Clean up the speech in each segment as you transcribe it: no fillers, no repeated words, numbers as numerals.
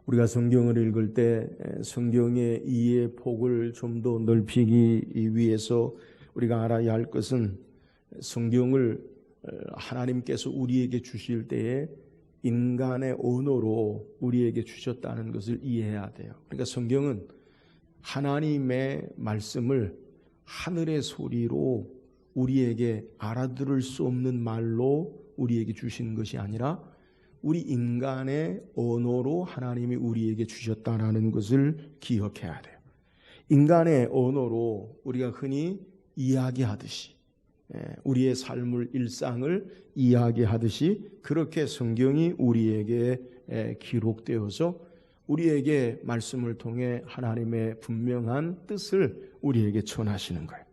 우리가 성경을 읽을 때 성경의 이해의 폭을 좀 더 넓히기 위해서 우리가 알아야 할 것은 성경을 하나님께서 우리에게 주실 때에 인간의 언어로 우리에게 주셨다는 것을 이해해야 돼요. 그러니까 성경은 하나님의 말씀을 하늘의 소리로 우리에게 알아들을 수 없는 말로 우리에게 주신 것이 아니라 우리 인간의 언어로 하나님이 우리에게 주셨다는 것을 기억해야 돼요. 인간의 언어로 우리가 흔히 이야기하듯이 우리의 삶을 일상을 이야기하듯이 그렇게 성경이 우리에게 기록되어서 우리에게 말씀을 통해 하나님의 분명한 뜻을 우리에게 전하시는 거예요.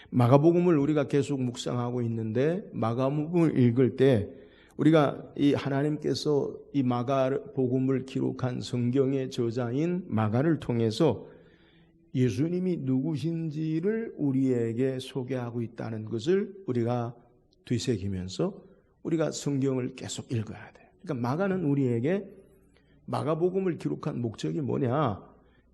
마가복음을 우리가 계속 묵상하고 있는데 마가복음을 읽을 때 우리가 이 하나님께서 이 마가복음을 기록한 성경의 저자인 마가를 통해서 예수님이 누구신지를 우리에게 소개하고 있다는 것을 우리가 되새기면서 우리가 성경을 계속 읽어야 돼요. 그러니까 마가는 우리에게 마가복음을 기록한 목적이 뭐냐?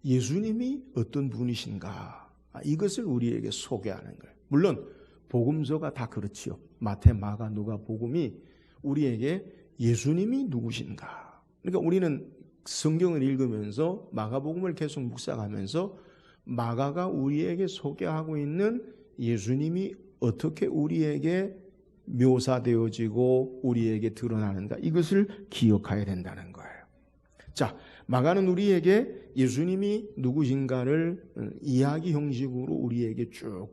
예수님이 어떤 분이신가? 이것을 우리에게 소개하는 거예요. 물론 복음서가 다 그렇지요. 마태, 마가, 누가 복음이 우리에게 예수님이 누구신가? 그러니까 우리는 성경을 읽으면서 마가복음을 계속 묵상하면서 마가가 우리에게 소개하고 있는 예수님이 어떻게 우리에게 묘사되어지고 우리에게 드러나는가 이것을 기억해야 된다는 거예요. 자, 마가는 우리에게 예수님이 누구신가를 이야기 형식으로 우리에게 쭉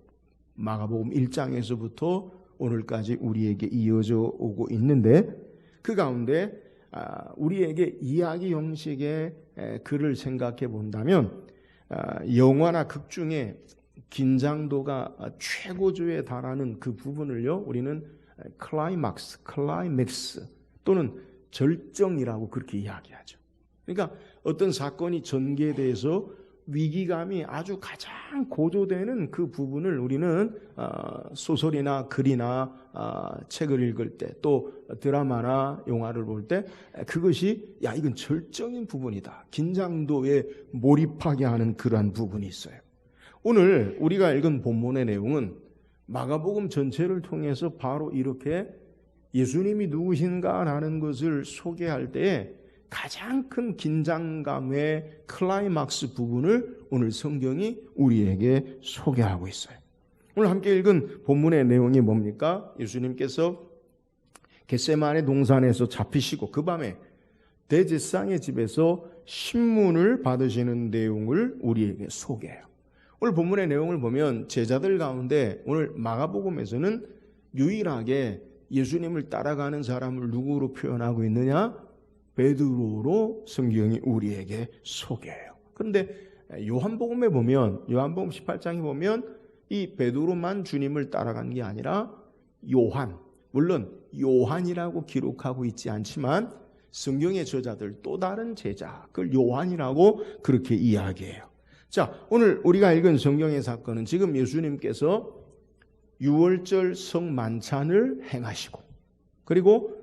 마가복음 1장에서부터 오늘까지 우리에게 이어져 오고 있는데 그 가운데 우리에게 이야기 형식의 글을 생각해 본다면 영화나 극 중에 긴장도가 최고조에 달하는 그 부분을요 우리는 클라이맥스 또는 절정이라고 그렇게 이야기하죠. 그러니까 어떤 사건이 전개돼서 위기감이 아주 가장 고조되는 그 부분을 우리는 소설이나 글이나 책을 읽을 때 또 드라마나 영화를 볼 때 그것이 야 이건 절정인 부분이다. 긴장도에 몰입하게 하는 그러한 부분이 있어요. 오늘 우리가 읽은 본문의 내용은 마가복음 전체를 통해서 바로 이렇게 예수님이 누구신가라는 것을 소개할 때에 가장 큰 긴장감의 클라이막스 부분을 오늘 성경이 우리에게 소개하고 있어요. 오늘 함께 읽은 본문의 내용이 뭡니까? 예수님께서 겟세마네 동산에서 잡히시고 그 밤에 대제사장의 집에서 신문을 받으시는 내용을 우리에게 소개해요. 오늘 본문의 내용을 보면 제자들 가운데 오늘 마가복음에서는 유일하게 예수님을 따라가는 사람을 누구로 표현하고 있느냐? 베드로로 성경이 우리에게 소개해요. 그런데 요한복음에 보면 요한복음 18장에 보면 이 베드로만 주님을 따라간 게 아니라 요한, 물론 요한이라고 기록하고 있지 않지만 성경의 저자들 또 다른 제자, 그걸 요한이라고 그렇게 이야기해요. 자, 오늘 우리가 읽은 성경의 사건은 지금 예수님께서 유월절 성만찬을 행하시고 그리고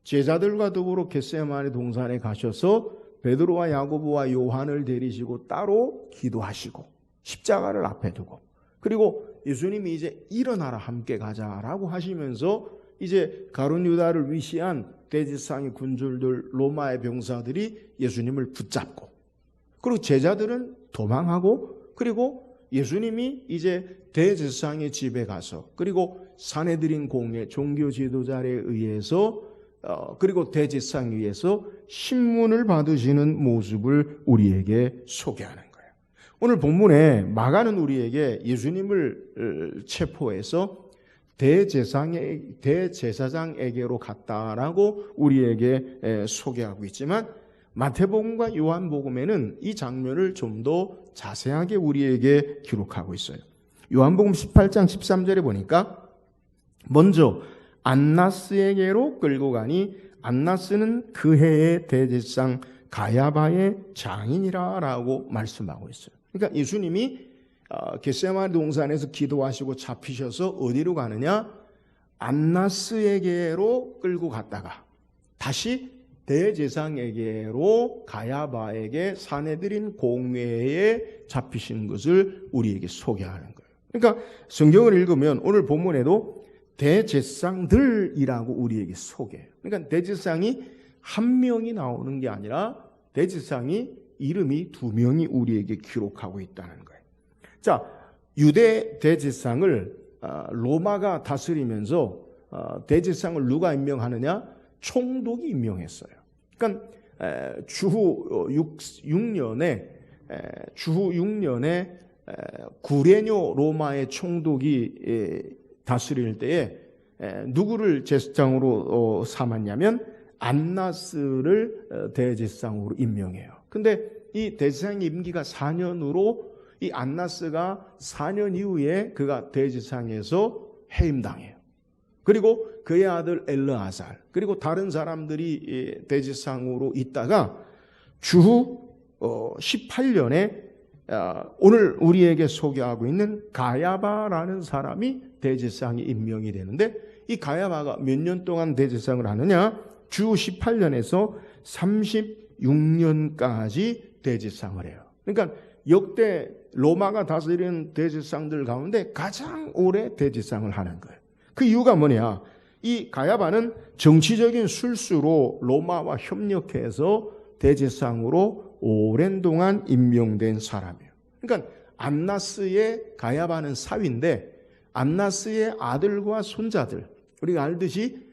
제자들과 더불어 겟세마네 동산에 가셔서 베드로와 야고보와 요한을 데리시고 따로 기도하시고 십자가를 앞에 두고 그리고 예수님이 이제 일어나라 함께 가자라고 하시면서 이제 가룟 유다를 위시한 대제사장의 군졸들 로마의 병사들이 예수님을 붙잡고 그리고 제자들은 도망하고 그리고 예수님이 이제 대제사장의 집에 가서 그리고 산헤드린 공회 종교 지도자에 의해서 그리고 대제사장 위에서 신문을 받으시는 모습을 우리에게 소개하는 거예요. 오늘 본문에 마가는 우리에게 예수님을 체포해서 대제사장에게로 갔다라고 우리에게 소개하고 있지만 마태복음과 요한복음에는 이 장면을 좀 더 자세하게 우리에게 기록하고 있어요. 요한복음 18장 13절에 보니까 먼저 안나스에게로 끌고 가니 안나스는 그 해의 대제사장 가야바의 장인이라고 말씀하고 있어요. 그러니까 예수님이 겟세마네 동산에서 기도하시고 잡히셔서 어디로 가느냐? 안나스에게로 끌고 갔다가 다시 대제사장에게로 가야바에게 사내들인 공회에 잡히신 것을 우리에게 소개하는 거예요. 그러니까 성경을 읽으면 오늘 본문에도 대제사장들이라고 우리에게 소개해요. 그러니까 대제사장이 한 명이 나오는 게 아니라 대제사장이 이름이 두 명이 우리에게 기록하고 있다는 거예요. 자, 유대 대제사장을 로마가 다스리면서 대제사장을 누가 임명하느냐? 총독이 임명했어요. 그러니까 주후 6년에 구레뇨 로마의 총독이 다스릴 때에 누구를 제사장으로 삼았냐면 안나스를 대제사장으로 임명해요. 근데 이 대제사장 임기가 4년으로 이 안나스가 4년 이후에 그가 대제사장에서 해임당해요. 그리고 그의 아들 엘르아살 그리고 다른 사람들이 대제사장으로 있다가 주후 18년에 오늘 우리에게 소개하고 있는 가야바라는 사람이 대제사장이 임명이 되는데 이 가야바가 몇 년 동안 대제사장을 하느냐? 주후 18년에서 36년까지 대제사장을 해요. 그러니까 역대 로마가 다스리는 대제사장들 가운데 가장 오래 대제사장을 하는 거예요. 그 이유가 뭐냐? 이 가야바는 정치적인 술수로 로마와 협력해서 대제사장으로 오랜 동안 임명된 사람이에요. 그러니까 안나스의 가야바는 사위인데 안나스의 아들과 손자들, 우리가 알듯이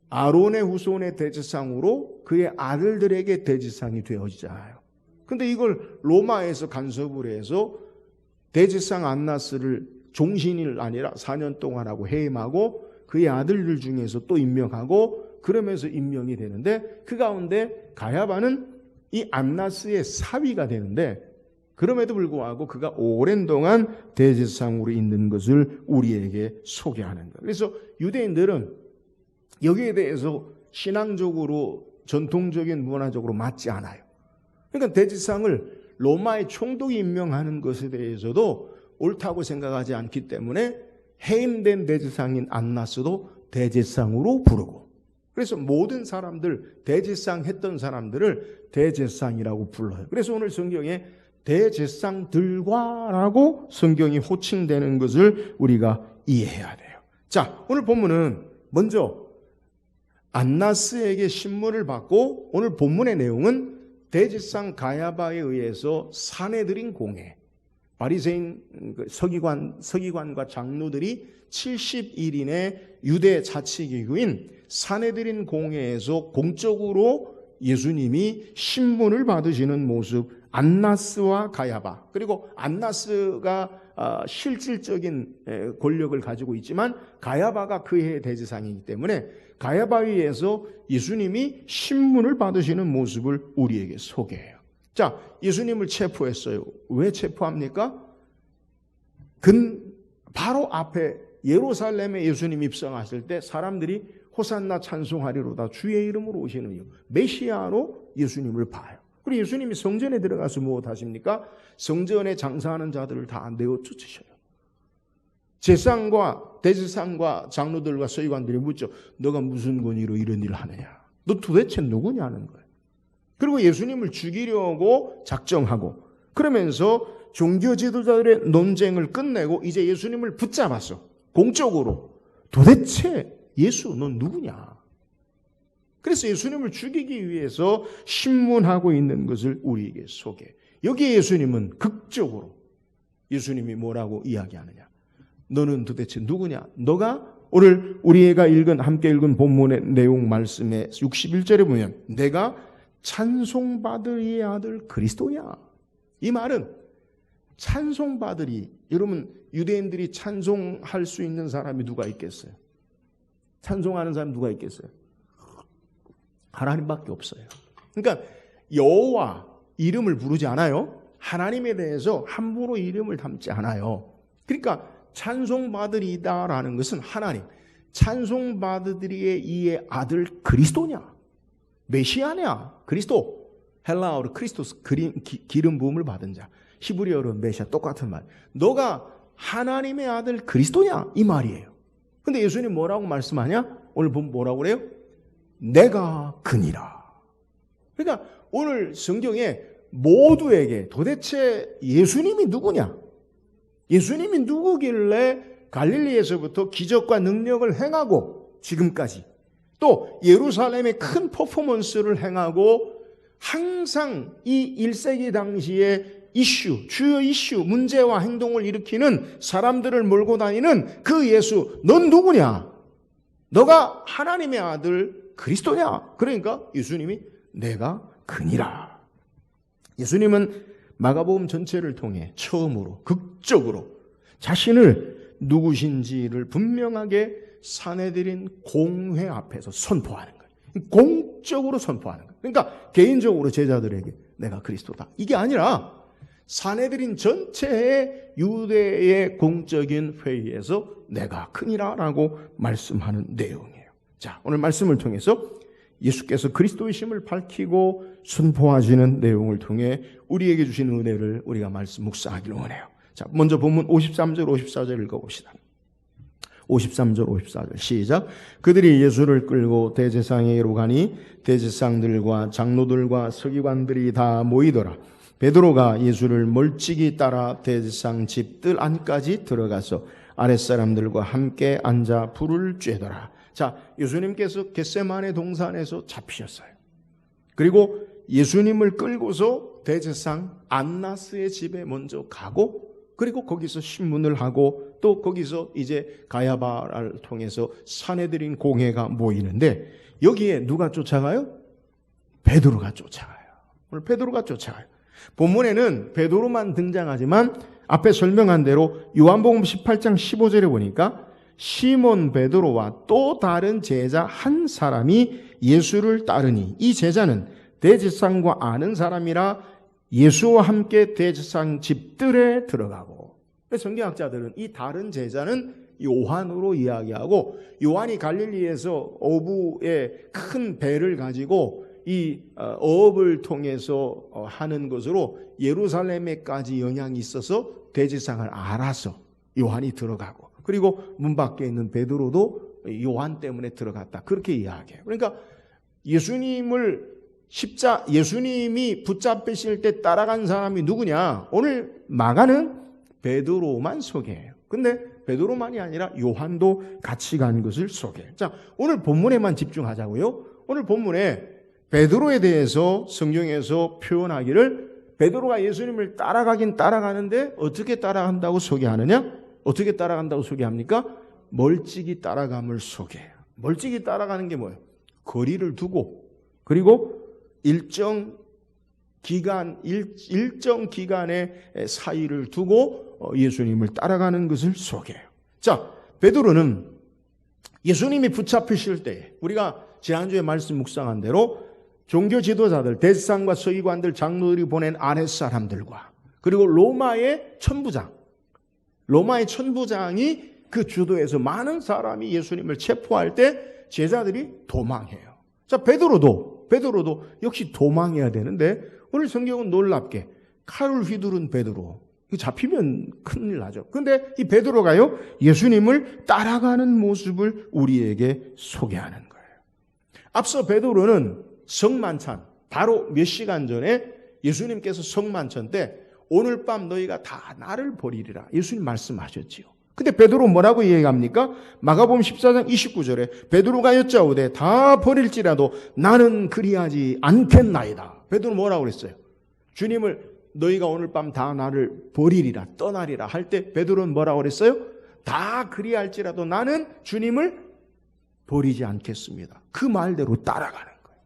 아론의 후손의 대제사장으로 그의 아들들에게 대제사장이 되어지잖아요. 근데 이걸 로마에서 간섭을 해서 대제사장 안나스를 종신일 아니라 4년 동안 하고 해임하고 그의 아들들 중에서 또 임명하고 그러면서 임명이 되는데 그 가운데 가야바는 이 안나스의 사위가 되는데 그럼에도 불구하고 그가 오랜 동안 대제사장으로 있는 것을 우리에게 소개하는 거예요. 그래서 유대인들은 여기에 대해서 신앙적으로 전통적인 문화적으로 맞지 않아요. 그러니까 대제사장을 로마의 총독이 임명하는 것에 대해서도 옳다고 생각하지 않기 때문에 해임된 대제사장인 안나스도 대제사장으로 부르고 그래서 모든 사람들 대제사장 했던 사람들을 대제사장이라고 불러요. 그래서 오늘 성경에 대제사장들과라고 성경이 호칭되는 것을 우리가 이해해야 돼요. 자, 오늘 본문은 먼저 안나스에게 신문을 받고 오늘 본문의 내용은 대제사장 가야바에 의해서 사내들인 공회 바리새인 서기관과 장로들이 70일인의 유대 자치기구인 사내들인 공회에서 공적으로 예수님이 신문을 받으시는 모습 안나스와 가야바 그리고 안나스가 실질적인 권력을 가지고 있지만 가야바가 그의 대제사장이기 때문에 가야바에 의해서 예수님이 신문을 받으시는 모습을 우리에게 소개해요. 자, 예수님을 체포했어요. 왜 체포합니까? 바로 앞에 예루살렘에 예수님 입성하실 때 사람들이 호산나 찬송하리로다 주의 이름으로 오시는 이유 메시아로 예수님을 봐요. 그리고 예수님이 성전에 들어가서 무엇 하십니까? 성전에 장사하는 자들을 다 내어 쫓으셔요. 제사장과 대제사장과 장로들과 서기관들이 묻죠. 너가 무슨 권위로 이런 일을 하느냐? 너 도대체 누구냐는 거예요. 그리고 예수님을 죽이려고 작정하고 그러면서 종교 지도자들의 논쟁을 끝내고 이제 예수님을 붙잡았어. 공적으로. 도대체 예수 넌 누구냐? 그래서 예수님을 죽이기 위해서 신문하고 있는 것을 우리에게 소개해. 여기에 예수님은 극적으로 예수님이 뭐라고 이야기하느냐? 너는 도대체 누구냐? 너가 오늘 우리가 함께 읽은 본문의 내용 말씀에 61절에 보면 내가 찬송받을 이의 아들 그리스도냐? 이 말은 찬송받으리. 여러분 유대인들이 찬송할 수 있는 사람이 누가 있겠어요? 찬송하는 사람이 누가 있겠어요? 하나님밖에 없어요. 그러니까 여호와 이름을 부르지 않아요. 하나님에 대해서 함부로 이름을 담지 않아요. 그러니까 찬송받으리다라는 것은 하나님. 찬송받으리의 이의 아들 그리스도냐? 메시아냐? 그리스도. 헬라어로 크리스토스 기름 부음을 받은 자. 히브리어로 메시아 똑같은 말. 너가 하나님의 아들 그리스도냐? 이 말이에요. 근데 예수님 뭐라고 말씀하냐? 오늘 보면 뭐라고 그래요? 내가 그니라. 그러니까 오늘 성경에 모두에게 도대체 예수님이 누구냐? 예수님이 누구길래 갈릴리에서부터 기적과 능력을 행하고 지금까지 또 예루살렘에 큰 퍼포먼스를 행하고 항상 이 1세기 당시에 주요 이슈, 문제와 행동을 일으키는 사람들을 몰고 다니는 그 예수, 넌 누구냐? 너가 하나님의 아들 그리스도냐? 그러니까 예수님이 내가 그니라. 예수님은 마가복음 전체를 통해 처음으로 극적으로 자신을 누구신지를 분명하게 사내들인 공회 앞에서 선포하는 거예요. 공적으로 선포하는 거예요. 그러니까 개인적으로 제자들에게 내가 그리스도다. 이게 아니라 사내들인 전체의 유대의 공적인 회의에서 내가 크니라라고 말씀하는 내용이에요. 자, 오늘 말씀을 통해서 예수께서 그리스도이심을 밝히고 선포하시는 내용을 통해 우리에게 주신 은혜를 우리가 말씀 묵상하기를 원해요. 자, 먼저 본문 53절 54절 읽어봅시다. 53절 54절 시작. 그들이 예수를 끌고 대제사장에게로 가니 대제사장들과 장로들과 서기관들이 다 모이더라. 베드로가 예수를 멀찍이 따라 대제사장 집들 안까지 들어가서 아랫사람들과 함께 앉아 불을 쬐더라. 자, 예수님께서 겟세마네 동산에서 잡히셨어요. 그리고 예수님을 끌고서 대제사장 안나스의 집에 먼저 가고 그리고 거기서 신문을 하고 또 거기서 이제 가야바를 통해서 사내들인 공회가 모이는데 여기에 누가 쫓아가요? 베드로가 쫓아가요. 오늘 베드로가 쫓아가요. 본문에는 베드로만 등장하지만 앞에 설명한 대로 요한복음 18장 15절에 보니까 시몬 베드로와 또 다른 제자 한 사람이 예수를 따르니 이 제자는 대제사장과 아는 사람이라 예수와 함께 대제사장 집들에 들어가고, 성경학자들은 이 다른 제자는 요한으로 이야기하고 요한이 갈릴리에서 어부의 큰 배를 가지고 이 어업을 통해서 하는 것으로 예루살렘에까지 영향이 있어서 대제사장을 알아서 요한이 들어가고 그리고 문 밖에 있는 베드로도 요한 때문에 들어갔다. 그렇게 이야기해요. 그러니까 예수님이 붙잡히실 때 따라간 사람이 누구냐? 오늘 마가는 베드로만 소개해요. 근데 베드로만이 아니라 요한도 같이 간 것을 소개해요. 자, 오늘 본문에만 집중하자고요. 오늘 본문에 베드로에 대해서 성경에서 표현하기를 베드로가 예수님을 따라가긴 따라가는데 어떻게 따라간다고 소개하느냐? 어떻게 따라간다고 소개합니까? 멀찍이 따라감을 소개해요. 멀찍이 따라가는 게 뭐예요? 거리를 두고 그리고 일정 기간의 사이를 두고 예수님을 따라가는 것을 소개해요. 자, 베드로는 예수님이 붙잡히실 때 우리가 지난주에 말씀 묵상한 대로 종교 지도자들, 대제사장과 서기관들, 장로들이 보낸 아랫사람들과 그리고 로마의 천부장이 그 주도에서 많은 사람이 예수님을 체포할 때 제자들이 도망해요. 자, 베드로도 역시 도망해야 되는데 오늘 성경은 놀랍게 칼을 휘두른 베드로, 잡히면 큰일 나죠. 근데 이 베드로가요, 예수님을 따라가는 모습을 우리에게 소개하는 거예요. 앞서 베드로는 성만찬, 바로 몇 시간 전에 예수님께서 성만찬 때 오늘 밤 너희가 다 나를 버리리라 예수님 말씀하셨지요. 근데 베드로 뭐라고 얘기합니까? 마가복음 14장 29절에 베드로가 여짜오되 다 버릴지라도 나는 그리하지 않겠나이다. 베드로 뭐라고 그랬어요? 주님을 너희가 오늘 밤 다 나를 버리리라, 떠나리라 할 때 베드로는 뭐라고 그랬어요? 다 그리할지라도 나는 주님을 버리지 않겠습니다. 그 말대로 따라가는 거예요.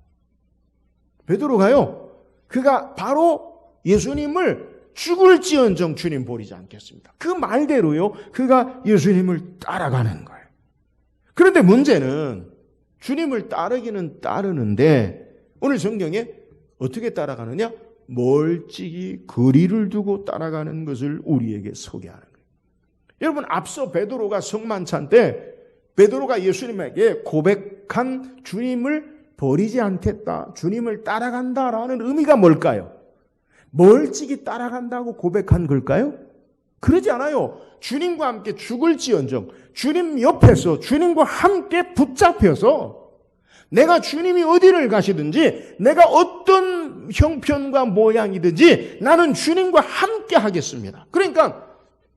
베드로가요, 그가 바로 예수님을 죽을지언정 주님 버리지 않겠습니다. 그 말대로요, 그가 예수님을 따라가는 거예요. 그런데 문제는 주님을 따르기는 따르는데 오늘 성경에 어떻게 따라가느냐? 멀찍이 거리를 두고 따라가는 것을 우리에게 소개하는 거예요. 여러분, 앞서 베드로가 성만찬 때 베드로가 예수님에게 고백한 주님을 버리지 않겠다, 주님을 따라간다라는 의미가 뭘까요? 멀찍이 따라간다고 고백한 걸까요? 그러지 않아요. 주님과 함께 죽을지언정 주님 옆에서 주님과 함께 붙잡혀서 내가 주님이 어디를 가시든지 내가 어떤 형편과 모양이든지 나는 주님과 함께 하겠습니다. 그러니까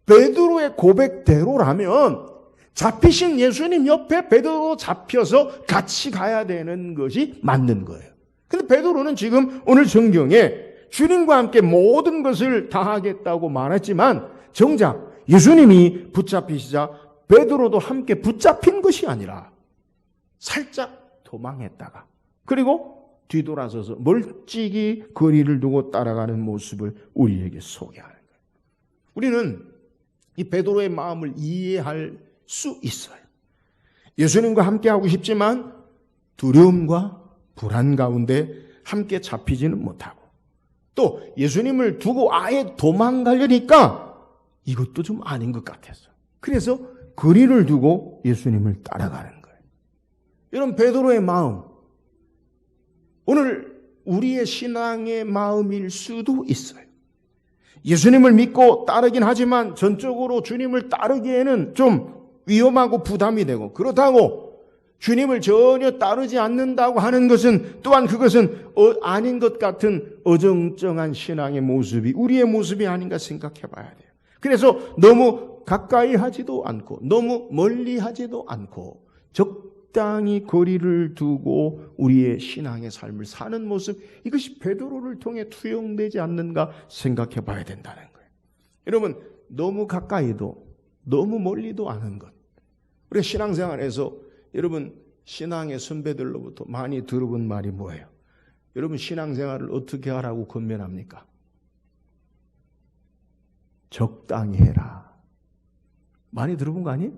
베드로의 고백대로라면 잡히신 예수님 옆에 베드로 잡혀서 같이 가야 되는 것이 맞는 거예요. 근데 베드로는 지금 오늘 성경에 주님과 함께 모든 것을 다 하겠다고 말했지만 정작 예수님이 붙잡히시자 베드로도 함께 붙잡힌 것이 아니라 살짝 도망했다가 그리고 뒤돌아서서 멀찍이 거리를 두고 따라가는 모습을 우리에게 소개하는 거예요. 우리는 이 베드로의 마음을 이해할 수 있어요. 예수님과 함께하고 싶지만 두려움과 불안 가운데 함께 잡히지는 못하고 또 예수님을 두고 아예 도망가려니까 이것도 좀 아닌 것 같았어. 그래서 거리를 두고 예수님을 따라가는 거예요. 이런 베드로의 마음, 오늘 우리의 신앙의 마음일 수도 있어요. 예수님을 믿고 따르긴 하지만 전적으로 주님을 따르기에는 좀 위험하고 부담이 되고 그렇다고 주님을 전혀 따르지 않는다고 하는 것은 또한 그것은 아닌 것 같은 어정쩡한 신앙의 모습이 우리의 모습이 아닌가 생각해 봐야 돼요. 그래서 너무 가까이 하지도 않고 너무 멀리 하지도 않고 적당히 거리를 두고 우리의 신앙의 삶을 사는 모습, 이것이 베드로를 통해 투영되지 않는가 생각해 봐야 된다는 거예요. 여러분, 너무 가까이도 너무 멀리도 않은 것. 우리 신앙생활에서 여러분 신앙의 선배들로부터 많이 들어본 말이 뭐예요? 여러분 신앙생활을 어떻게 하라고 권면합니까? 적당히 해라. 많이 들어본 거 아니에요?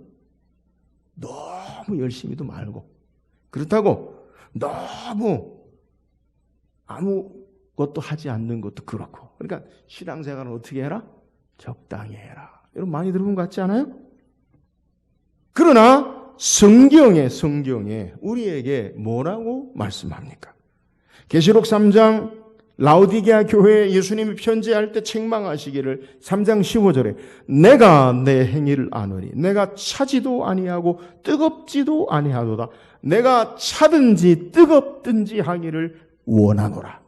너무 열심히도 말고 그렇다고 너무 아무것도 하지 않는 것도 그렇고 그러니까 신앙생활은 어떻게 해라? 적당히 해라. 여러분 많이 들어본 것 같지 않아요? 그러나 성경에 우리에게 뭐라고 말씀합니까? 계시록 3장 라오디게아 교회에 예수님이 편지할 때 책망하시기를 3장 15절에 내가 내 행위를 아노니 내가 차지도 아니하고 뜨겁지도 아니하도다. 내가 차든지 뜨겁든지 하기를 원하노라.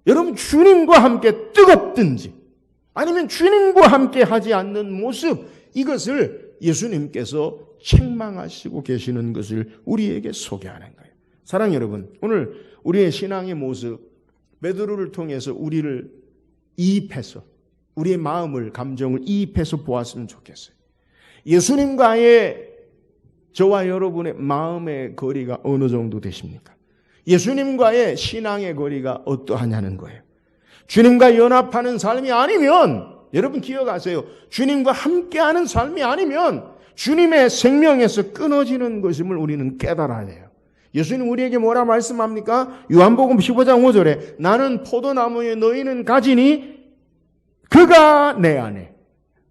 여러분 주님과 함께 뜨겁든지 아니면 주님과 함께 하지 않는 모습, 이것을 예수님께서 책망하시고 계시는 것을 우리에게 소개하는 거예요. 사랑하는 여러분, 오늘 우리의 신앙의 모습 베드로를 통해서 우리를 이입해서 우리의 마음을 감정을 이입해서 보았으면 좋겠어요. 예수님과의 저와 여러분의 마음의 거리가 어느 정도 되십니까? 예수님과의 신앙의 거리가 어떠하냐는 거예요. 주님과 연합하는 삶이 아니면 여러분 기억하세요. 주님과 함께하는 삶이 아니면 주님의 생명에서 끊어지는 것임을 우리는 깨달아야 돼요. 예수님 우리에게 뭐라 말씀합니까? 요한복음 15장 5절에 나는 포도나무에 너희는 가지니 그가 내 안에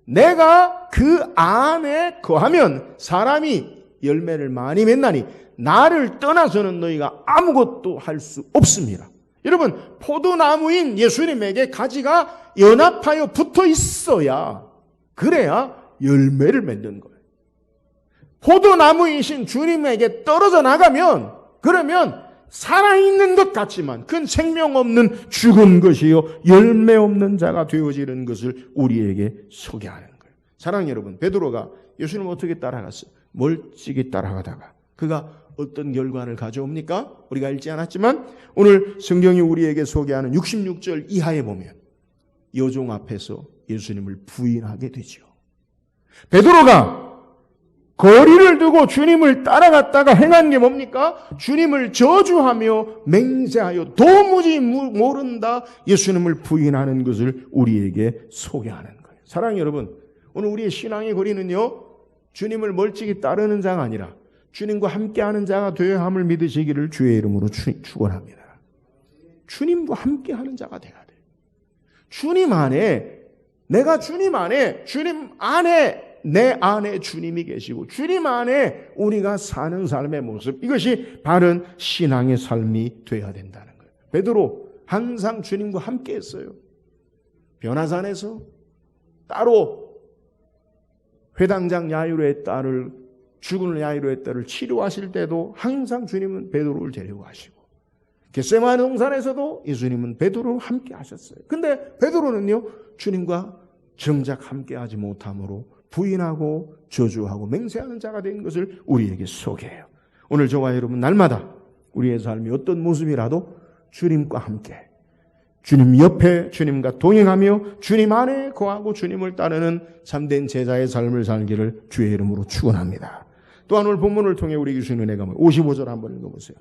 내가 그 안에 거하면 사람이 열매를 많이 맺나니 나를 떠나서는 너희가 아무것도 할 수 없습니다. 여러분 포도나무인 예수님에게 가지가 연합하여 붙어 있어야 그래야 열매를 맺는 거예요. 포도나무이신 주님에게 떨어져 나가면 그러면 살아있는 것 같지만 그건 생명 없는 죽은 것이요 열매 없는 자가 되어지는 것을 우리에게 소개하는 거예요. 사랑하는 여러분, 베드로가 예수님을 어떻게 따라갔어요? 멀찍이 따라가다가 그가 어떤 결과를 가져옵니까? 우리가 읽지 않았지만 오늘 성경이 우리에게 소개하는 66절 이하에 보면 여종 앞에서 예수님을 부인하게 되죠. 베드로가 거리를 두고 주님을 따라갔다가 행한 게 뭡니까? 주님을 저주하며 맹세하여 도무지 모른다 예수님을 부인하는 것을 우리에게 소개하는 거예요. 사랑하는 여러분, 오늘 우리의 신앙의 거리는요 주님을 멀찍이 따르는 자가 아니라 주님과 함께하는 자가 되어야 함을 믿으시기를 주의 이름으로 축원합니다. 주님과 함께하는 자가 되어야 돼요. 주님 안에 내가 주님 안에 주님 안에 내 안에 주님이 계시고 주님 안에 우리가 사는 삶의 모습, 이것이 바른 신앙의 삶이 되어야 된다는 거예요. 베드로 항상 주님과 함께 했어요. 변화산에서 따로 회당장 야이로의 딸을 죽은 야이로의 딸을 치료하실 때도 항상 주님은 베드로를 데려가시고, 겟세마네 동산에서도 예수님은 베드로와 함께 하셨어요. 근데 베드로는요, 주님과 정작 함께 하지 못함으로 부인하고 저주하고 맹세하는 자가 된 것을 우리에게 소개해요. 오늘 저와 여러분 날마다 우리의 삶이 어떤 모습이라도 주님과 함께, 주님 옆에 주님과 동행하며 주님 안에 거하고 주님을 따르는 참된 제자의 삶을 살기를 주의 이름으로 축원합니다. 또한 오늘 본문을 통해 우리에게 주시는 은혜가 55절 한번 읽어보세요.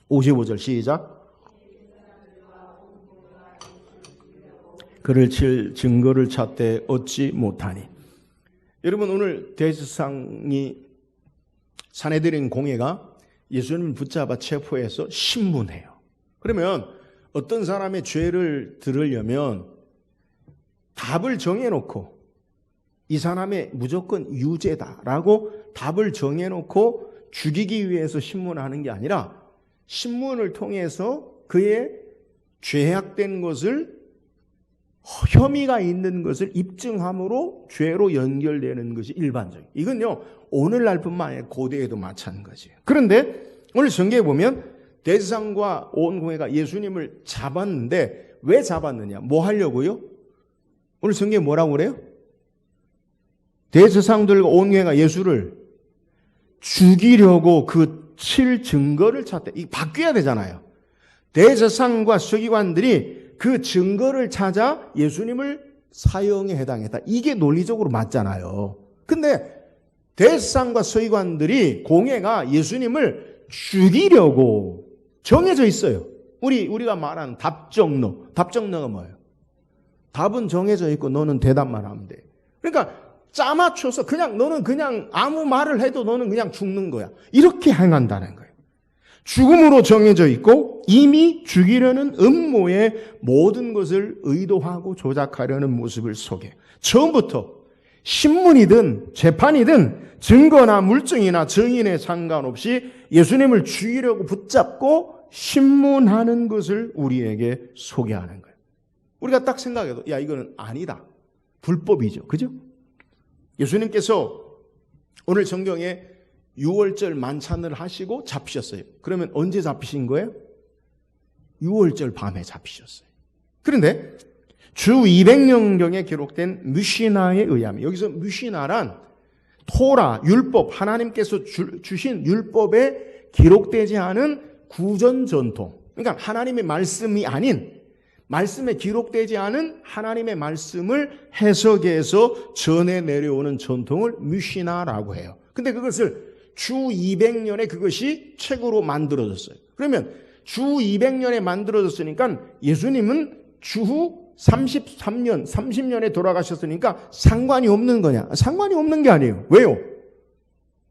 55절 시작. 그를 칠 증거를 찾되 얻지 못하니. 여러분, 오늘 대제사장이 산헤드린 공회가 예수님을 붙잡아 체포해서 신문해요. 그러면 어떤 사람의 죄를 들으려면 답을 정해놓고 이 사람의 무조건 유죄다라고 답을 정해놓고 죽이기 위해서 신문하는 게 아니라 신문을 통해서 그의 죄악된 것을, 혐의가 있는 것을 입증함으로 죄로 연결되는 것이 일반적이에요. 이건요, 오늘날뿐만 아니라 고대에도 마찬가지예요. 그런데 오늘 성경에 보면 대제사장과 온 공회가 예수님을 잡았는데 왜 잡았느냐? 뭐 하려고요? 오늘 성경에 뭐라고 그래요? 대제사장들과 온 공회가 예수를 죽이려고 그 칠 증거를 찾대. 이 바뀌어야 되잖아요. 대제사장과 서기관들이 그 증거를 찾아 예수님을 사형에 해당했다. 이게 논리적으로 맞잖아요. 근데 대제사장과 서기관들이, 공회가 예수님을 죽이려고 정해져 있어요. 우리가 말하는 답정너. 답정너가 뭐예요? 답은 정해져 있고 너는 대답만 하면 돼. 그러니까 짜맞춰서 그냥 너는 그냥 아무 말을 해도 너는 그냥 죽는 거야. 이렇게 행한다는 거예요. 죽음으로 정해져 있고 이미 죽이려는 음모의 모든 것을 의도하고 조작하려는 모습을 소개해요. 처음부터 신문이든 재판이든 증거나 물증이나 증인에 상관없이 예수님을 죽이려고 붙잡고 신문하는 것을 우리에게 소개하는 거예요. 우리가 딱 생각해도 야, 이거는 아니다. 불법이죠. 그죠? 예수님께서 오늘 성경에 6월절 만찬을 하시고 잡히셨어요. 그러면 언제 잡히신 거예요? 6월절 밤에 잡히셨어요. 그런데 주 200년경에 기록된 미시나에 의하면, 여기서 미시나란 토라, 율법, 하나님께서 주신 율법에 기록되지 않은 구전 전통, 그러니까 하나님의 말씀이 아닌, 말씀에 기록되지 않은 하나님의 말씀을 해석해서 전해 내려오는 전통을 미시나라고 해요. 근데 그것을 주 200년에 그것이 책으로 만들어졌어요. 그러면 주 200년에 만들어졌으니까 예수님은 주후 33년, 30년에 돌아가셨으니까 상관이 없는 거냐? 상관이 없는 게 아니에요. 왜요?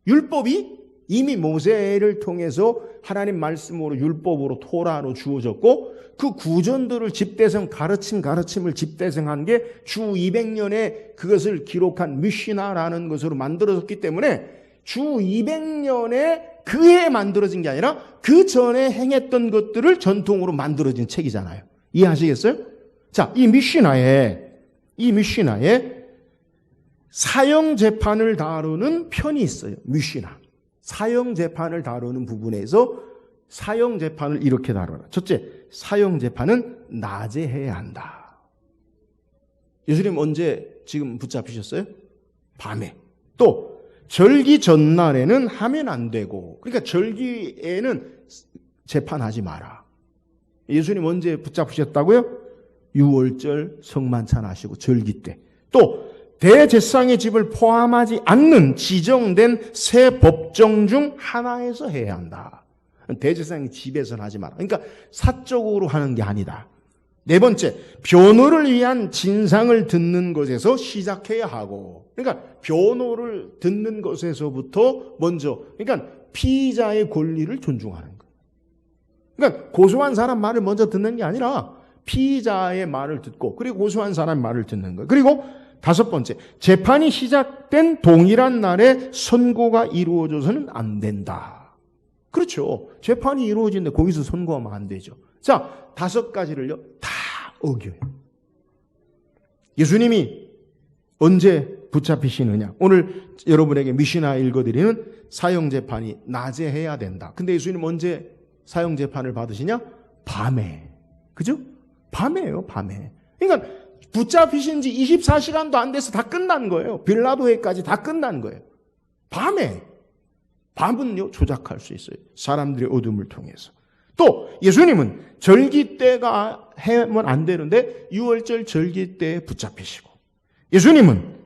율법이 이미 모세를 통해서 하나님 말씀으로, 율법으로, 토라로 주어졌고 그 구전들을 집대성, 가르침을 집대성한 게 주 200년에 그것을 기록한 미시나라는 것으로 만들어졌기 때문에 주 200년에 그해 만들어진 게 아니라 그 전에 행했던 것들을 전통으로 만들어진 책이잖아요. 이해하시겠어요? 자, 이 미시나에 사형 재판을 다루는 편이 있어요. 미시나. 사형 재판을 다루는 부분에서 사형 재판을 이렇게 다뤄라. 첫째, 사형 재판은 낮에 해야 한다. 예수님 언제 지금 붙잡히셨어요? 밤에. 또 절기 전날에는 하면 안 되고, 그러니까 절기에는 재판하지 마라. 예수님 언제 붙잡히셨다고요? 6월절 성만찬 하시고 절기 때. 또 대제사장의 집을 포함하지 않는 지정된 세 법정 중 하나에서 해야 한다. 대제사장의 집에서는 하지 마라. 그러니까 사적으로 하는 게 아니다. 네 번째, 변호를 위한 진상을 듣는 것에서 시작해야 하고, 그러니까 변호를 듣는 것에서부터 먼저, 그러니까 피의자의 권리를 존중하는 거예요. 그러니까 고소한 사람 말을 먼저 듣는 게 아니라 피의자의 말을 듣고, 그리고 고소한 사람 말을 듣는 거예요. 그리고 다섯 번째, 재판이 시작된 동일한 날에 선고가 이루어져서는 안 된다. 그렇죠. 재판이 이루어지는데 거기서 선고하면 안 되죠. 자, 다섯 가지를요 다 어겨요. 예수님이 언제 붙잡히시느냐? 오늘 여러분에게 미시나 읽어드리는 사형재판이 낮에 해야 된다. 근데 예수님 언제 사형재판을 받으시냐? 밤에. 그죠? 밤에요, 밤에. 그러니까 붙잡히신 지 24시간도 안 돼서 다 끝난 거예요. 빌라도회까지 다 끝난 거예요. 밤에. 밤은요, 조작할 수 있어요. 사람들의 어둠을 통해서. 또 예수님은 절기 때가 하면 안 되는데 6월절 절기 때에 붙잡히시고, 예수님은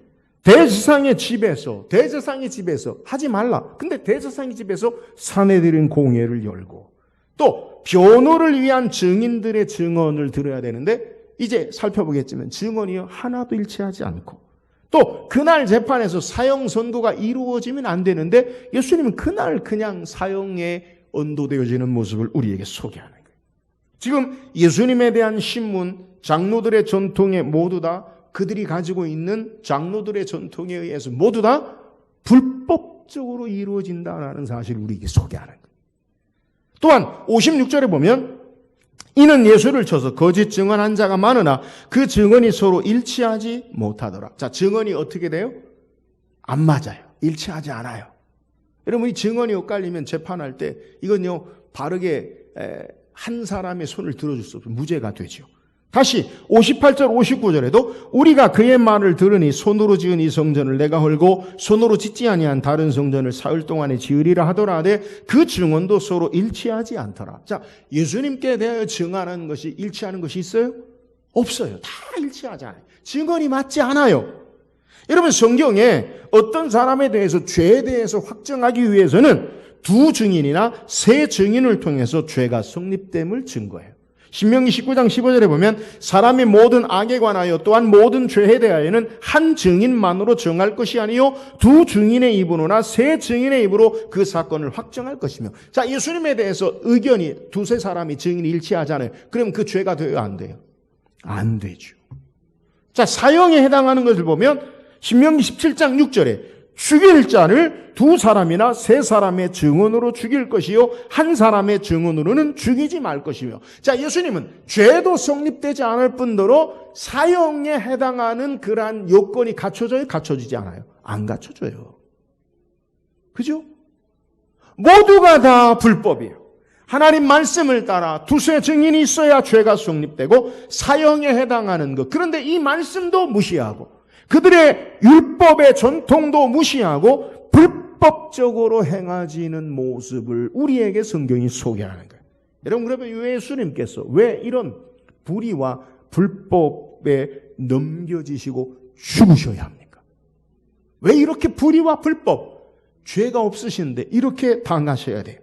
대제사장의 집에서 하지 말라. 근데 대제사장의 집에서 사내들인 공회를 열고, 또 변호를 위한 증인들의 증언을 들어야 되는데 이제 살펴보겠지만 증언이요 하나도 일치하지 않고, 또 그날 재판에서 사형 선고가 이루어지면 안 되는데 예수님은 그날 그냥 사형에 언도되어지는 모습을 우리에게 소개하는 거예요. 지금 예수님에 대한 신문, 장로들의 전통에 모두 다 그들이 가지고 있는 장로들의 전통에 의해서 모두 다 불법적으로 이루어진다는 사실을 우리에게 소개하는 거예요. 또한 56절에 보면 이는 예수를 쳐서 거짓 증언한 자가 많으나 그 증언이 서로 일치하지 못하더라. 자, 증언이 어떻게 돼요? 안 맞아요. 일치하지 않아요. 여러분, 이 증언이 엇갈리면 재판할 때 이건요 바르게 한 사람의 손을 들어줄 수 없어요. 무죄가 되죠. 다시 58절 59절에도 우리가 그의 말을 들으니 손으로 지은 이 성전을 내가 헐고 손으로 짓지 아니한 다른 성전을 사흘 동안에 지으리라 하더라 하되 그 증언도 서로 일치하지 않더라. 자, 예수님께 대하여 증언하는 것이 일치하는 것이 있어요? 없어요. 다 일치하지 않아요. 증언이 맞지 않아요. 여러분, 성경에 어떤 사람에 대해서 죄에 대해서 확정하기 위해서는 두 증인이나 세 증인을 통해서 죄가 성립됨을 증거해요. 신명기 19장 15절에 보면 사람의 모든 악에 관하여 또한 모든 죄에 대하여는 한 증인만으로 정할 것이 아니요 두 증인의 입으로나 세 증인의 입으로 그 사건을 확정할 것이며. 자, 예수님에 대해서 의견이 두세 사람이 증인이 일치하잖아요. 그럼 그 죄가 돼요, 안 돼요? 안 되죠. 자, 사형에 해당하는 것을 보면 신명기 17장 6절에 죽일 자를 두 사람이나 세 사람의 증언으로 죽일 것이요 한 사람의 증언으로는 죽이지 말 것이며. 자, 예수님은 죄도 성립되지 않을 뿐더러 사형에 해당하는 그러한 요건이 갖춰져요? 갖춰지지 않아요? 안 갖춰져요. 그죠? 모두가 다 불법이에요. 하나님 말씀을 따라 두세 증인이 있어야 죄가 성립되고 사형에 해당하는 것. 그런데 이 말씀도 무시하고 그들의 율법의 전통도 무시하고 불법적으로 행하지는 모습을 우리에게 성경이 소개하는 거예요. 여러분, 그러면 예수님께서 왜 이런 불의와 불법에 넘겨지시고 죽으셔야 합니까? 왜 이렇게 불의와 불법, 죄가 없으신데 이렇게 당하셔야 돼요?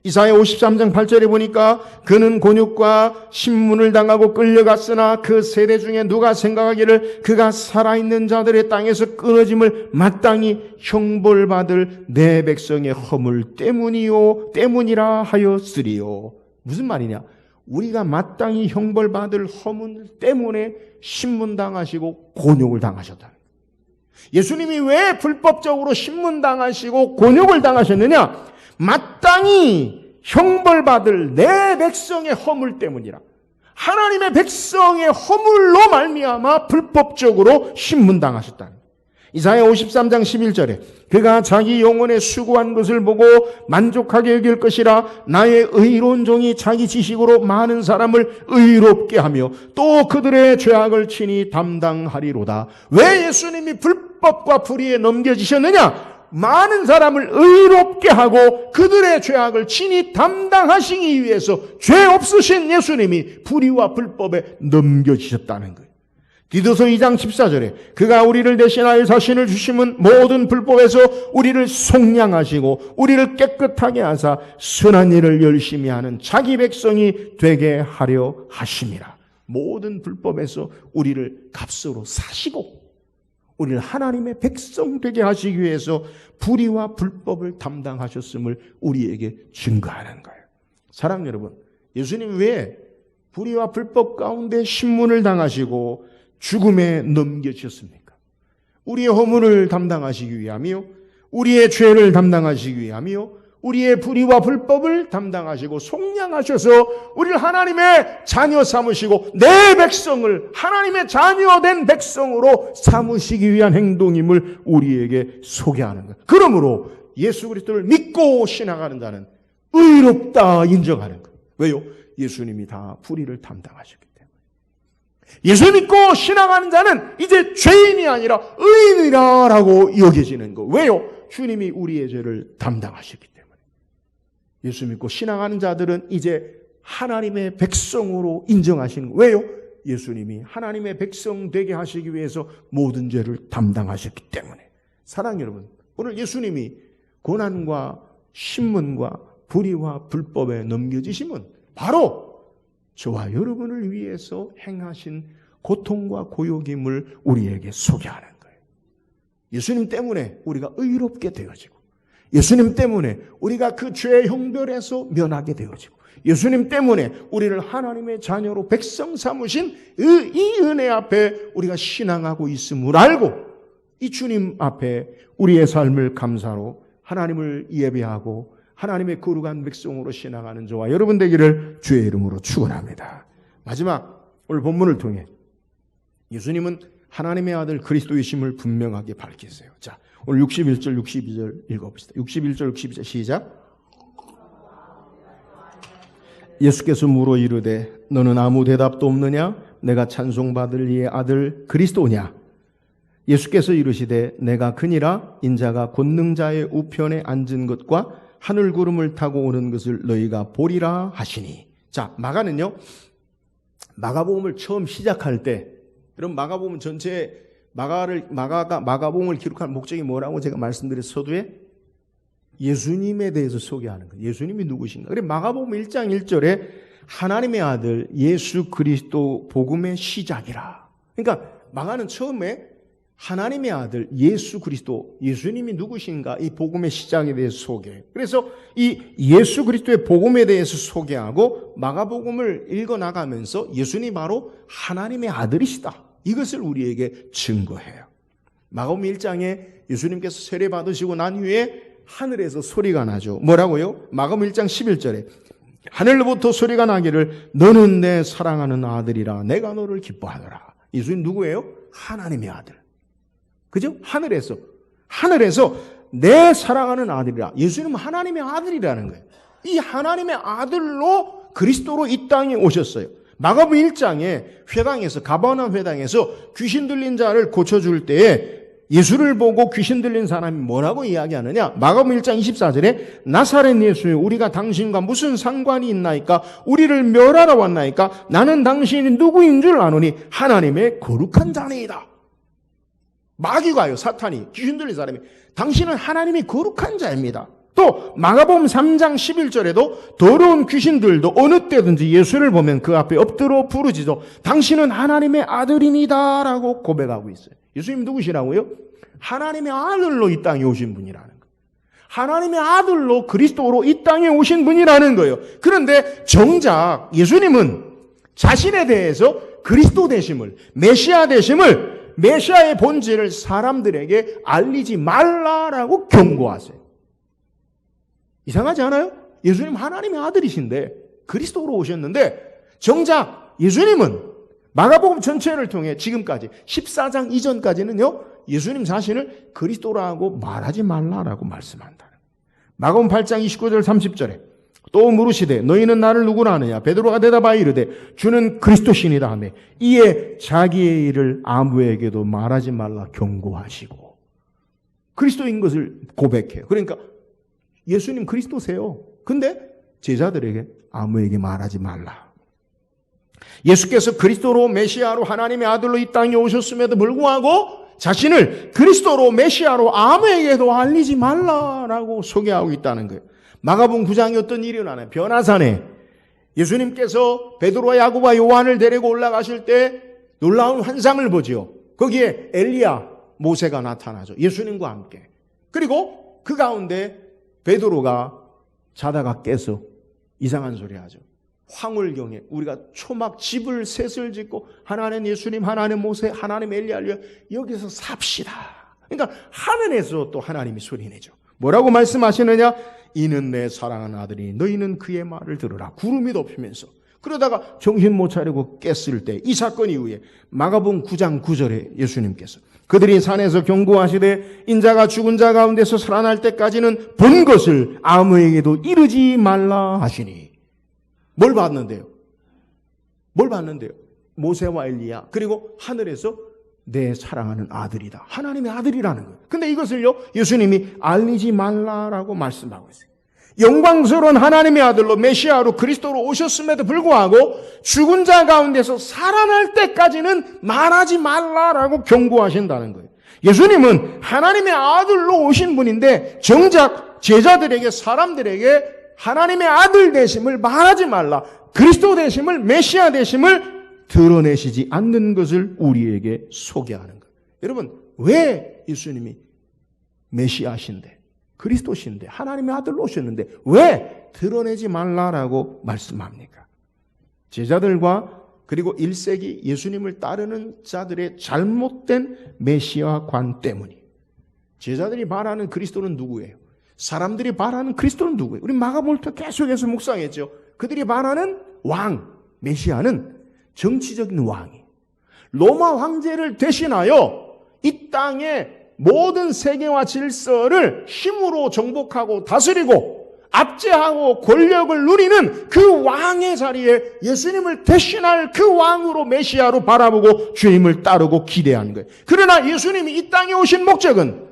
이사야 53장 8절에 보니까 그는 곤욕과 신문을 당하고 끌려갔으나 그 세대 중에 누가 생각하기를 그가 살아있는 자들의 땅에서 끊어짐을 마땅히 형벌받을 내 백성의 허물 때문이라 하였으리요. 무슨 말이냐? 우리가 마땅히 형벌받을 허물 때문에 신문당하시고 곤욕을 당하셨다. 예수님이 왜 불법적으로 신문당하시고 곤욕을 당하셨느냐? 마땅히 형벌받을 내 백성의 허물 때문이라. 하나님의 백성의 허물로 말미암아 불법적으로 신문당하셨다. 이사야 53장 11절에 그가 자기 영혼에 수고한 것을 보고 만족하게 여길 것이라. 나의 의로운 종이 자기 지식으로 많은 사람을 의롭게 하며 또 그들의 죄악을 친히 담당하리로다. 왜 예수님이 불법과 불의에 넘겨지셨느냐? 많은 사람을 의롭게 하고 그들의 죄악을 친히 담당하시기 위해서 죄 없으신 예수님이 불의와 불법에 넘겨지셨다는 거예요. 디도서 2장 14절에 그가 우리를 대신하여 자신을 주심은 모든 불법에서 우리를 속량하시고 우리를 깨끗하게 하사 선한 일을 열심히 하는 자기 백성이 되게 하려 하심이라. 모든 불법에서 우리를 값으로 사시고 우리를 하나님의 백성 되게 하시기 위해서 불의와 불법을 담당하셨음을 우리에게 증거하는 거예요. 사랑하는 여러분, 예수님 왜 불의와 불법 가운데 신문을 당하시고 죽음에 넘겨지셨습니까? 우리의 허물을 담당하시기 위함이요, 우리의 죄를 담당하시기 위함이요, 우리의 불의와 불법을 담당하시고 속량하셔서 우리를 하나님의 자녀 삼으시고 내 백성을 하나님의 자녀된 백성으로 삼으시기 위한 행동임을 우리에게 소개하는 거예요. 그러므로 예수 그리스도를 믿고 신앙하는 자는 의롭다 인정하는 거예요. 왜요? 예수님이 다 불의를 담당하셨기 때문에. 예수 믿고 신앙하는 자는 이제 죄인이 아니라 의인이라고 여겨지는 거. 왜요? 주님이 우리의 죄를 담당하셨기 때문에. 예수 믿고 신앙하는 자들은 이제 하나님의 백성으로 인정하시는 거예요. 왜요? 예수님이 하나님의 백성 되게 하시기 위해서 모든 죄를 담당하셨기 때문에. 사랑하는 여러분, 오늘 예수님이 고난과 신문과 불의와 불법에 넘겨지심은 바로 저와 여러분을 위해서 행하신 고통과 고역임을 우리에게 소개하는 거예요. 예수님 때문에 우리가 의롭게 되어지고, 예수님 때문에 우리가 그 죄의 형벌에서 면하게 되어지고, 예수님 때문에 우리를 하나님의 자녀로 백성 삼으신 이 은혜 앞에 우리가 신앙하고 있음을 알고 이 주님 앞에 우리의 삶을 감사로 하나님을 예배하고 하나님의 거룩한 백성으로 신앙하는 저와 여러분 되기를 주의 이름으로 축원합니다. 마지막 오늘 본문을 통해 예수님은 하나님의 아들 그리스도이심을 분명하게 밝히세요. 자, 오늘 61절 62절 읽어봅시다. 61절 62절 시작. 예수께서 물어 이르되 너는 아무 대답도 없느냐? 내가 찬송받을 이의 아들 그리스도냐? 예수께서 이르시되 내가 그니라. 인자가 권능자의 우편에 앉은 것과 하늘 구름을 타고 오는 것을 너희가 보리라 하시니. 자, 마가는요, 마가복음을 처음 시작할 때, 여러분 마가복음 전체에 마가복음을 기록한 목적이 뭐라고 제가 말씀드린 서두에 예수님에 대해서 소개하는 거예요. 예수님이 누구신가? 그래 마가복음 1장 1절에 하나님의 아들 예수 그리스도 복음의 시작이라. 그러니까 마가는 처음에 하나님의 아들 예수 그리스도, 예수님이 누구신가 이 복음의 시작에 대해서 소개해요. 그래서 이 예수 그리스도의 복음에 대해서 소개하고 마가복음을 읽어나가면서 예수님이 바로 하나님의 아들이시다, 이것을 우리에게 증거해요. 마가복음 1장에 예수님께서 세례 받으시고 난 후에 하늘에서 소리가 나죠. 뭐라고요? 마가복음 1장 11절에 하늘로부터 소리가 나기를 너는 내 사랑하는 아들이라 내가 너를 기뻐하노라. 예수님 누구예요? 하나님의 아들. 그죠? 하늘에서 내 사랑하는 아들이라. 예수님은 하나님의 아들이라는 거예요. 이 하나님의 아들로 그리스도로 이 땅에 오셨어요. 마가복음 1장에 회당에서, 가버나움 회당에서 귀신 들린 자를 고쳐줄 때에 예수를 보고 귀신 들린 사람이 뭐라고 이야기하느냐? 마가복음 1장 24절에 나사렛 예수여 우리가 당신과 무슨 상관이 있나이까? 우리를 멸하러 왔나이까? 나는 당신이 누구인 줄 아노니 하나님의 거룩한 자니이다. 마귀가요, 사탄이, 귀신 들린 사람이 당신은 하나님이 거룩한 자입니다. 또 마가복음 3장 11절에도 더러운 귀신들도 어느 때든지 예수를 보면 그 앞에 엎드려 부르짖어 당신은 하나님의 아들이니다라고 고백하고 있어요. 예수님 누구시라고요? 하나님의 아들로 이 땅에 오신 분이라는 거예요. 하나님의 아들로 그리스도로 이 땅에 오신 분이라는 거예요. 그런데 정작 예수님은 자신에 대해서 그리스도 되심을, 메시아 되심을, 메시아의 본질을 사람들에게 알리지 말라라고 경고하세요. 이상하지 않아요? 예수님 하나님의 아들이신데 그리스도로 오셨는데 정작 예수님은 마가복음 전체를 통해 지금까지 14장 이전까지는요, 예수님 자신을 그리스도라고 말하지 말라라고 말씀한다는 거예요. 마가복음 8장 29절 30절에 또 물으시되 너희는 나를 누구라 하느냐? 베드로가 대답하여 이르되 주는 그리스도시니라 하매 이에 자기의 일을 아무에게도 말하지 말라 경고하시고 그리스도인 것을 고백해요. 그러니까 예수님 그리스도세요. 근데 제자들에게 아무에게 말하지 말라. 예수께서 그리스도로 메시아로 하나님의 아들로 이 땅에 오셨음에도 불구하고 자신을 그리스도로 메시아로 아무에게도 알리지 말라라고 소개하고 있다는 거예요. 마가복음 9장에 어떤 일이 일어나요? 변화산에 예수님께서 베드로와 야고보와 요한을 데리고 올라가실 때 놀라운 환상을 보지요. 거기에 엘리야, 모세가 나타나죠. 예수님과 함께. 그리고 그 가운데 베드로가 자다가 깨서 이상한 소리 하죠. 황홀경에 우리가 초막 집을 셋을 짓고 하나는 예수님, 하나는 모세, 하나는 엘리야, 여기서 삽시다. 그러니까 하늘에서 또 하나님이 소리내죠. 뭐라고 말씀하시느냐? 이는 내 사랑하는 아들이니 너희는 그의 말을 들으라. 구름이 덮이면서 그러다가 정신 못 차리고 깼을 때 이 사건 이후에 마가복음 9장 9절에 예수님께서 그들이 산에서 경고하시되 인자가 죽은 자 가운데서 살아날 때까지는 본 것을 아무에게도 이르지 말라 하시니. 뭘 봤는데요? 뭘 봤는데요? 모세와 엘리야, 그리고 하늘에서 내 사랑하는 아들이다. 하나님의 아들이라는 거예요. 근데 이것을요, 예수님이 알리지 말라라고 말씀하고 있어요. 영광스러운 하나님의 아들로 메시아로 그리스도로 오셨음에도 불구하고 죽은 자 가운데서 살아날 때까지는 말하지 말라라고 경고하신다는 거예요. 예수님은 하나님의 아들로 오신 분인데 정작 제자들에게, 사람들에게 하나님의 아들 되심을 말하지 말라, 그리스도 되심을, 메시아 되심을 드러내시지 않는 것을 우리에게 소개하는 거예요. 여러분, 왜 예수님이 메시아신데, 그리스도신데, 하나님의 아들로 오셨는데 왜 드러내지 말라라고 말씀합니까? 제자들과 그리고 1세기 예수님을 따르는 자들의 잘못된 메시아관 때문이. 제자들이 말하는 그리스도는 누구예요? 사람들이 말하는 그리스도는 누구예요? 우리 마가복음을 계속해서 묵상했죠. 그들이 말하는 왕, 메시아는 정치적인 왕이 로마 황제를 대신하여 이 땅의 모든 세계와 질서를 힘으로 정복하고 다스리고 압제하고 권력을 누리는 그 왕의 자리에 예수님을 대신할 그 왕으로, 메시아로 바라보고 주님을 따르고 기대하는 거예요. 그러나 예수님이 이 땅에 오신 목적은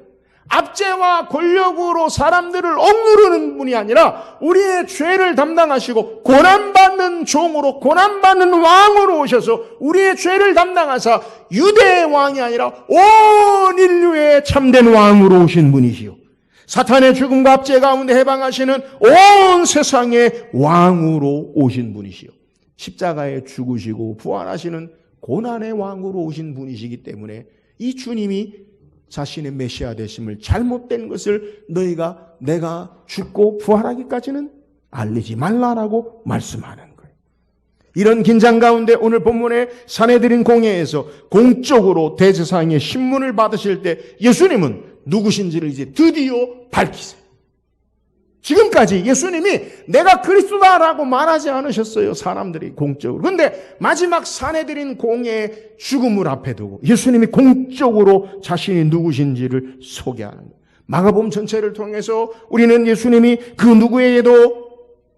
압제와 권력으로 사람들을 억누르는 분이 아니라 우리의 죄를 담당하시고 고난받는 종으로, 고난받는 왕으로 오셔서 우리의 죄를 담당하사 유대의 왕이 아니라 온 인류의 참된 왕으로 오신 분이시요, 사탄의 죽음과 압제 가운데 해방하시는 온 세상의 왕으로 오신 분이시요, 십자가에 죽으시고 부활하시는 고난의 왕으로 오신 분이시기 때문에 이 주님이 자신의 메시아 되심을, 잘못된 것을 너희가 내가 죽고 부활하기까지는 알리지 말라라고 말씀하는 거예요. 이런 긴장 가운데 오늘 본문의 산헤드린 공회에서 공적으로 대제사장의 신문을 받으실 때 예수님은 누구신지를 이제 드디어 밝히세요. 지금까지 예수님이 내가 그리스도다라고 말하지 않으셨어요, 사람들이 공적으로. 그런데 마지막 산헤드린 공회의 죽음을 앞에 두고 예수님이 공적으로 자신이 누구신지를 소개하는 거예요. 마가복음 전체를 통해서 우리는 예수님이 그 누구에게도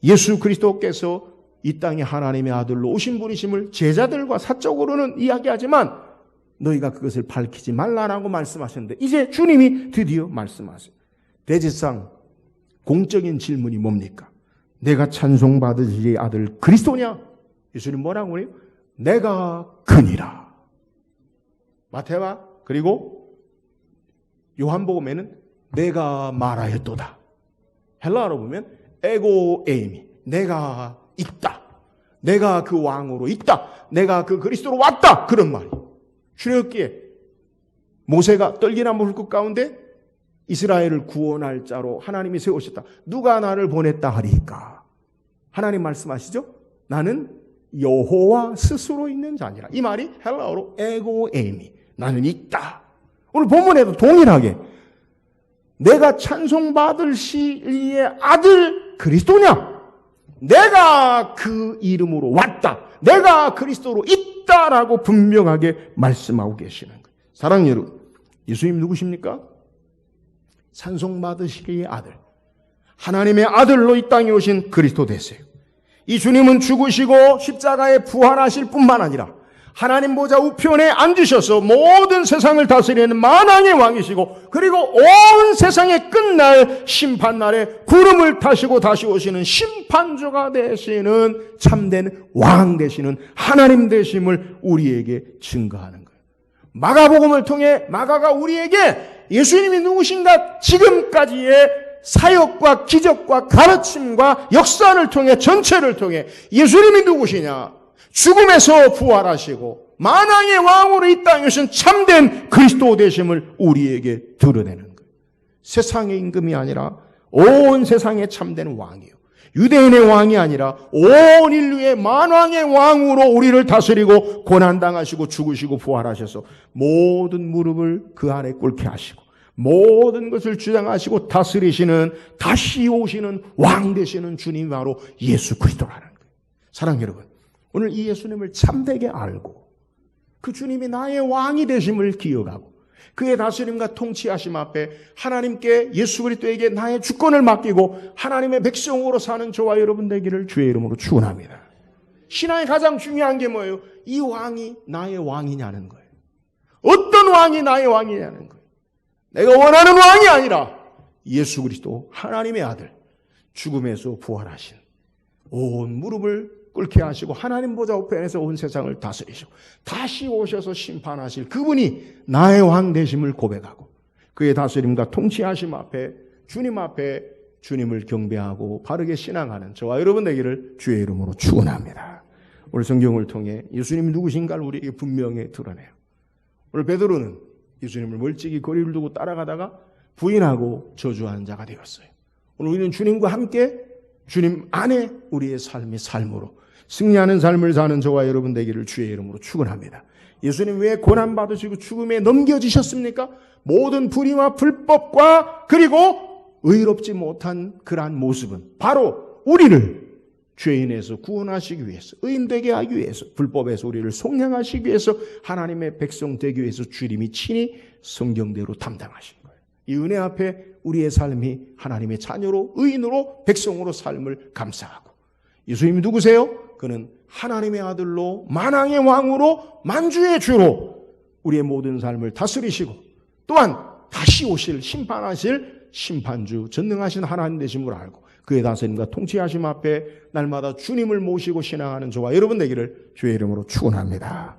예수 그리스도께서 이 땅에 하나님의 아들로 오신 분이심을 제자들과 사적으로는 이야기하지만 너희가 그것을 밝히지 말라라고 말씀하셨는데 이제 주님이 드디어 말씀하세요. 대제사장 공적인 질문이 뭡니까? 내가 찬송받으시리 아들 그리스도냐? 예수님 뭐라고 해요? 내가 그니라. 마태와 그리고 요한복음에는 내가 말하였도다. 헬라어로 보면 에고 에이미, 내가 있다, 내가 그 왕으로 있다, 내가 그 그리스도로 왔다, 그런 말이에요. 출애굽기에 모세가 떨기나무 불꽃 가운데 이스라엘을 구원할 자로 하나님이 세우셨다. 누가 나를 보냈다 하리까? 하나님 말씀하시죠? 나는 여호와 스스로 있는 자니라. 이 말이 헬라어로 에고 에이미, 나는 있다. 오늘 본문에도 동일하게 내가 찬송받을 시리의 아들 그리스도냐? 내가 그 이름으로 왔다, 내가 그리스도로 있다라고 분명하게 말씀하고 계시는 거예요. 사랑하는 여러분, 예수님 누구십니까? 찬송받으시기의 아들, 하나님의 아들로 이 땅에 오신 그리스도 되세요. 이 주님은 죽으시고 십자가에 부활하실 뿐만 아니라 하나님 보좌 우편에 앉으셔서 모든 세상을 다스리는 만왕의 왕이시고, 그리고 온 세상의 끝날 심판날에 구름을 타시고 다시 오시는 심판주가 되시는 참된 왕 되시는 하나님 되심을 우리에게 증거하는 거예요. 마가복음을 통해 마가가 우리에게 예수님이 누구신가 지금까지의 사역과 기적과 가르침과 역사를 통해, 전체를 통해 예수님이 누구시냐, 죽음에서 부활하시고 만왕의 왕으로 이 땅에 오신 참된 그리스도 되심을 우리에게 드러내는 거예요. 세상의 임금이 아니라 온 세상의 참된 왕이요, 유대인의 왕이 아니라 온 인류의 만왕의 왕으로 우리를 다스리고 고난당하시고 죽으시고 부활하셔서 모든 무릎을 그 안에 꿇게 하시고 모든 것을 주장하시고 다스리시는 다시 오시는 왕 되시는 주님이 바로 예수 그리스도라는 거예요. 사랑하는 여러분, 오늘 이 예수님을 참되게 알고 그 주님이 나의 왕이 되심을 기억하고 그의 다스림과 통치하심 앞에 하나님께 예수 그리스도에게 나의 주권을 맡기고 하나님의 백성으로 사는 저와 여러분 되기를 주의 이름으로 축원합니다. 신앙의 가장 중요한 게 뭐예요? 이 왕이 나의 왕이냐는 거예요. 어떤 왕이 나의 왕이냐는 거예요. 내가 원하는 왕이 아니라 예수 그리스도 하나님의 아들, 죽음에서 부활하신, 온 무릎을 꿇게 하시고 하나님 보좌 우편에서 온 세상을 다스리시고 다시 오셔서 심판하실 그분이 나의 왕 되심을 고백하고 그의 다스림과 통치하심 앞에 주님 앞에 주님을 경배하고 바르게 신앙하는 저와 여러분 되기를 주의 이름으로 축원합니다. 오늘 성경을 통해 예수님이 누구신가를 우리에게 분명히 드러내요. 오늘 베드로는 예수님을 멀찍이 거리를 두고 따라가다가 부인하고 저주하는 자가 되었어요. 오늘 우리는 주님과 함께 주님 안에 우리의 삶이 삶으로 승리하는 삶을 사는 저와 여러분 되기를 주의 이름으로 축원합니다. 예수님 왜 고난받으시고 죽음에 넘겨지셨습니까? 모든 불의와 불법과 그리고 의롭지 못한 그러한 모습은 바로 우리를 죄인에서 구원하시기 위해서, 의인되게 하기 위해서, 불법에서 우리를 속량하시기 위해서, 하나님의 백성 되기 위해서 주님이 친히 성경대로 담당하신 거예요. 이 은혜 앞에 우리의 삶이 하나님의 자녀로, 의인으로, 백성으로 삶을 감사하고, 예수님이 누구세요? 그는 하나님의 아들로, 만왕의 왕으로, 만주의 주로 우리의 모든 삶을 다스리시고 또한 다시 오실 심판하실 심판주, 전능하신 하나님 되심을 알고 그의 다스림과 통치하심 앞에 날마다 주님을 모시고 신앙하는 저와 여러분 되기를 주의 이름으로 축원합니다.